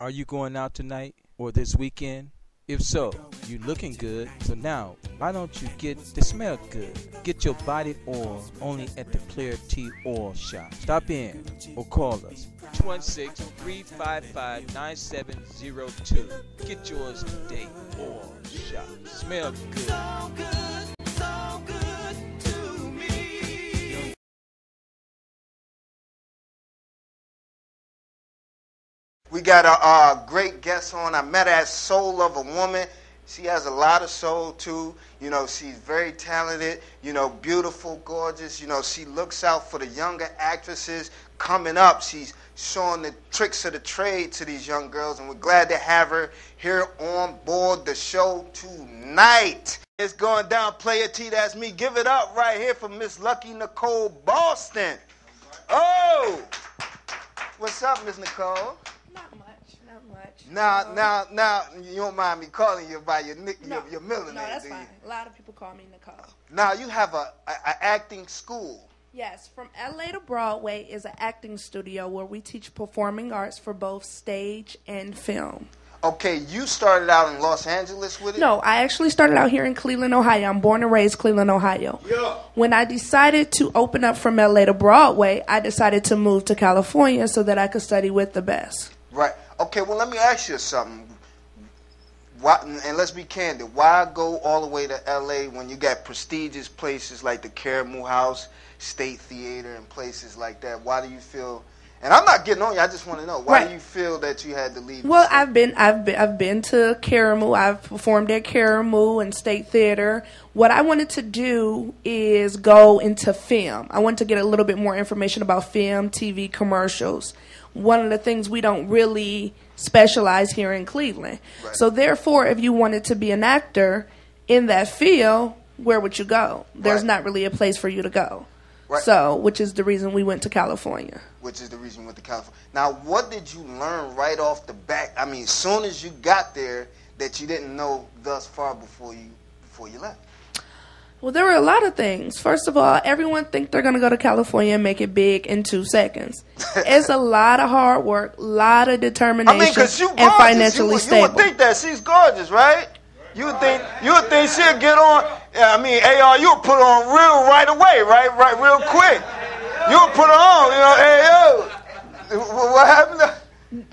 Are you going out tonight or this weekend? If so, you looking good. So now, why don't you get the smell good? Get your body oil only at the Playa T oil shop. Stop in or call us 216-355-9702. Get yours today. Oil shop. Smell good. So good, so good to me. We got a great guest on. I met her at Soul of a Woman. She has a lot of soul, too. You know, she's very talented, you know, beautiful, gorgeous. You know, she looks out for the younger actresses coming up. She's showing the tricks of the trade to these young girls, and we're glad to have her here on board the show tonight. It's going down, Playa T, that's me. Give it up right here for Miss Luckey Nicole Boston. Oh! What's up, Miss Nicole? Not much. Now, you don't mind me calling you by your middle name? No, that's fine. A lot of people call me Nicole. Now, you have a acting school. Yes, from L.A. To Broadway is an acting studio where we teach performing arts for both stage and film. Okay, you started out in Los Angeles with it? No, I actually started out here in Cleveland, Ohio. I'm born and raised Cleveland, Ohio. Yeah. When I decided to open up from L.A. to Broadway, I decided to move to California so that I could study with the best. Right. Okay, well, let me ask you something. Why, and let's be candid. Why go all the way to L.A. when you got prestigious places like the Caribou House, State Theater, and places like that? Why do you feel... And I'm not getting on you. I just want to know, why do you feel that you had to leave? Well, I've been to Caribou. I've performed at Caribou and State Theater. What I wanted to do is go into film. I wanted to get a little bit more information about film, TV, commercials. One of the things we don't really specialize here in Cleveland. Right. So therefore, if you wanted to be an actor in that field, where would you go? There's not really a place for you to go. Right. So, which is the reason we went to California. Now, what did you learn right off the bat? I mean, as soon as you got there, that you didn't know thus far before you left? Well, there were a lot of things. First of all, everyone thinks they're going to go to California and make it big in 2 seconds. It's a lot of hard work, a lot of determination, and financially stable. You would think that she's gorgeous, right? You would think she'll get on. I mean, AR, you would put on real right away, right, real quick. You would put her on, you know. Hey, yo, what happened?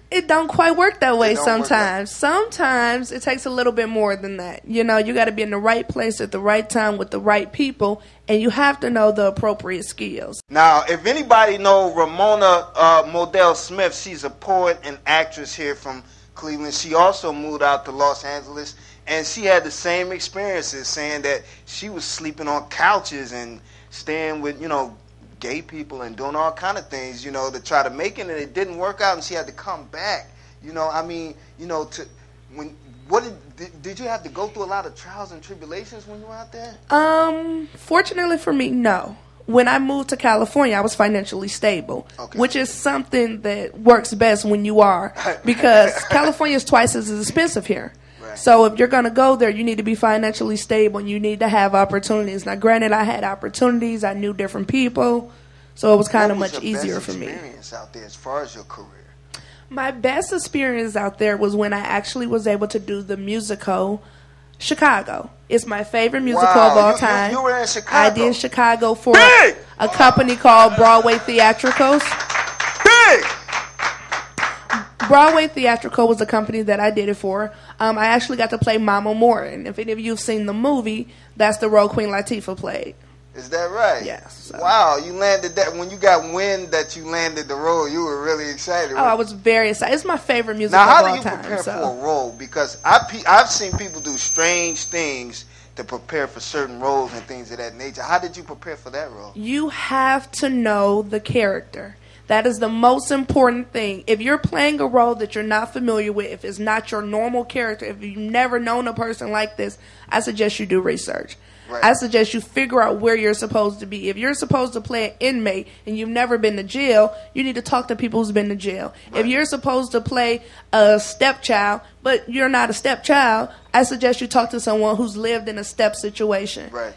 It don't quite work that way sometimes. Sometimes it takes a little bit more than that. You know, you got to be in the right place at the right time with the right people, and you have to know the appropriate skills. Now, if anybody know Ramona Modell Smith, she's a poet and actress here from Cleveland. She also moved out to Los Angeles, and she had the same experiences, saying that she was sleeping on couches and staying with, you know, gay people and doing all kind of things, you know, to try to make it, and it didn't work out, and she had to come back. You know, I mean, you know, did you have to go through a lot of trials and tribulations when you were out there? Fortunately for me, no. When I moved to California, I was financially stable, which is something that works best when you are, because California is twice as expensive here. Right. So if you're going to go there, you need to be financially stable, and you need to have opportunities. Now, granted, I had opportunities. I knew different people, so it was kind of much easier for me. What was your best experience out there as far as your career? My best experience out there was when I actually was able to do the musical Chicago. It's my favorite musical of all time. You were in Chicago? I did Chicago for a company called Broadway Theatricals. Big! Broadway Theatrical was a company that I did it for. I actually got to play Mama Morton. If any of you have seen the movie, that's the role Queen Latifah played. Is that right? Yes. So. Wow, you landed that. When you got wind that you landed the role, you were really excited. Oh, I was very excited. It's my favorite musical of all time. Now, how do you prepare for a role? Because I've seen people do strange things to prepare for certain roles and things of that nature. How did you prepare for that role? You have to know the character. That is the most important thing. If you're playing a role that you're not familiar with, if it's not your normal character, if you've never known a person like this, I suggest you do research. Right. I suggest you figure out where you're supposed to be. If you're supposed to play an inmate and you've never been to jail, you need to talk to people who's been to jail. Right. If you're supposed to play a stepchild, but you're not a stepchild, I suggest you talk to someone who's lived in a step situation. Right.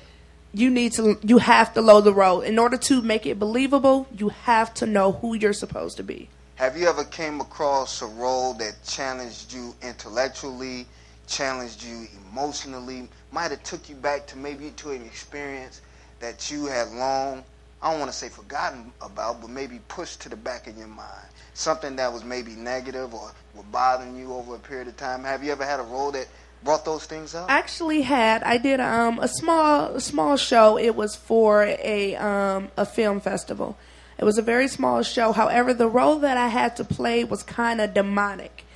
You have to know the role. In order to make it believable, you have to know who you're supposed to be. Have you ever came across a role that challenged you intellectually, challenged you emotionally, might have took you back to maybe to an experience that you had long, I don't want to say forgotten about, but maybe pushed to the back of your mind? Something that was maybe negative or were bothering you over a period of time. Have you ever had a role that brought those things up? Actually I did a small show. It was for a film festival. It was a very small show. However, the role that I had to play was kind of demonic.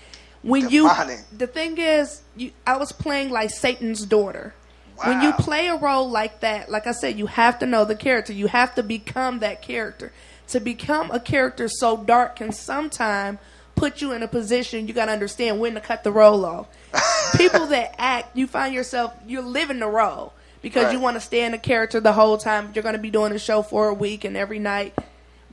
The thing is, I was playing like Satan's daughter. Wow. When you play a role like that, like I said, you have to know the character. You have to become that character. To become a character so dark can sometimes put you in a position you got to understand when to cut the role off. People that act, you find yourself, you're living the role because you want to stay in the character the whole time. You're going to be doing a show for a week and every night.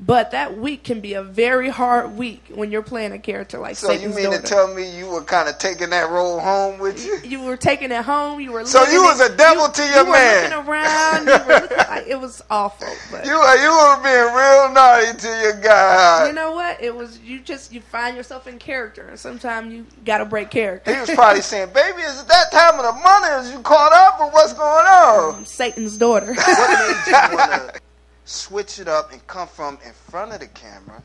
But that week can be a very hard week when you're playing a character like Satan's daughter. So you mean to tell me you were kind of taking that role home with you? You were taking it home. You were. So you was a devil to your man. You were looking around. You were looking like, it was awful. But you were being real naughty to your guy. You know what? It was you find yourself in character, and sometimes you gotta break character. He was probably saying, "Baby, is it that time of the month? Is you caught up, or what's going on?" Satan's daughter. What made you wanna switch it up and come from in front of the camera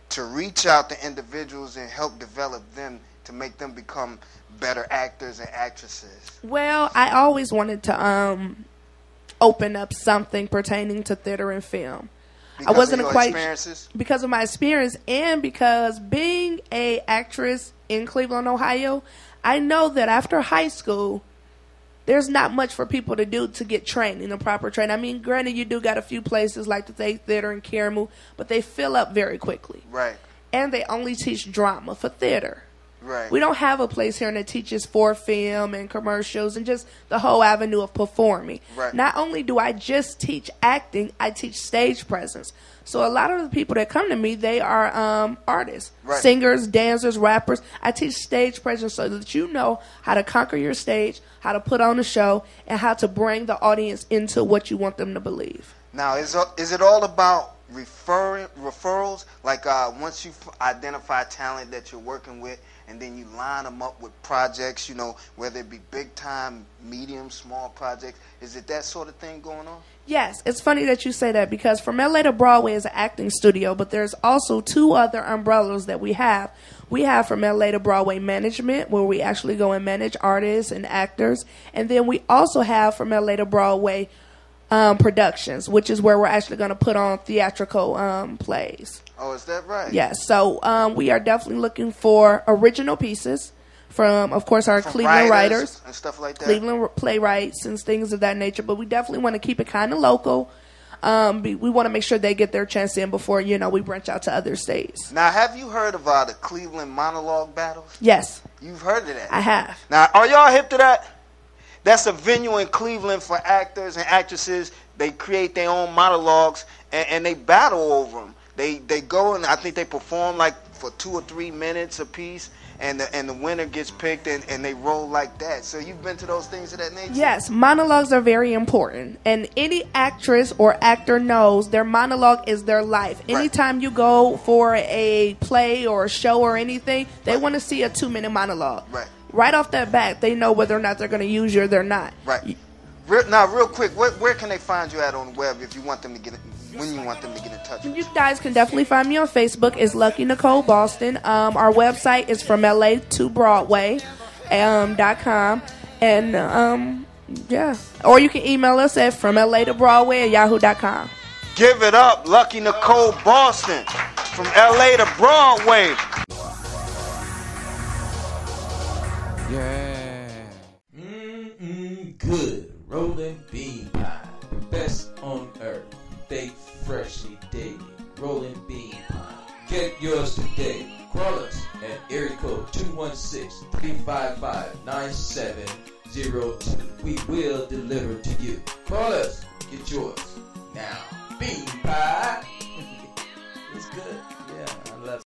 to reach out to individuals and help develop them to make them become better actors and actresses? Well, I always wanted to open up something pertaining to theater and film. Because I wasn't of your quite experiences? Because of my experience and because being a actress in Cleveland, Ohio, I know that after high school there's not much for people to do to get trained in a proper training. I mean, granted, you do got a few places like the State Theater and Karamu, but they fill up very quickly. Right. And they only teach drama for theater. Right. We don't have a place here that teaches for film and commercials and just the whole avenue of performing. Right. Not only do I just teach acting, I teach stage presence. So a lot of the people that come to me, they are artists, singers, dancers, rappers. I teach stage presence so that you know how to conquer your stage, how to put on a show, and how to bring the audience into what you want them to believe. Now, is it all about referrals? Like once you identify talent that you're working with, and then you line them up with projects, you know, whether it be big time, medium, small projects. Is it that sort of thing going on? Yes, it's funny that you say that because from L.A. To Broadway is an acting studio, but there's also two other umbrellas that we have. We have from L.A. To Broadway Management, where we actually go and manage artists and actors. And then we also have from L.A. To Broadway Productions, which is where we're actually going to put on theatrical plays. Oh, is that right? Yes, so we are definitely looking for original pieces from, of course, our Cleveland writers and stuff like that. Cleveland playwrights and things of that nature. But we definitely want to keep it kind of local. We want to make sure they get their chance in before, you know, we branch out to other states. Now, have you heard of the Cleveland monologue battles? Yes. You've heard of that? I have. Now, are y'all hip to that? That's a venue in Cleveland for actors and actresses. They create their own monologues and they battle over them. They go and I think they perform like for 2 or 3 minutes a piece, and the winner gets picked and they roll like that. So you've been to those things of that nature? Yes, monologues are very important, and any actress or actor knows their monologue is their life. Right. Anytime you go for a play or a show or anything, they want to see a 2-minute monologue. Right. Right off that bat, they know whether or not they're going to use you or they're not. Right. Now, real quick, where can they find you at on the web if you want them to get when you want them to get in touch with you? You guys can definitely find me on Facebook. It's Luckey Nicole Boston. Our website is from L.A. To Broadway .com. And, yeah. Or you can email us at from L.A. To Broadway at yahoo.com. Give it up, Luckey Nicole Boston from L.A. To Broadway. Yeah. Good. Rolling bean pie. The best on earth. Baked freshly daily. Rolling bean pie. Get yours today. Call us at area code 216-355-9702. We will deliver to you. Call us. Get yours now. Bean pie. It's good.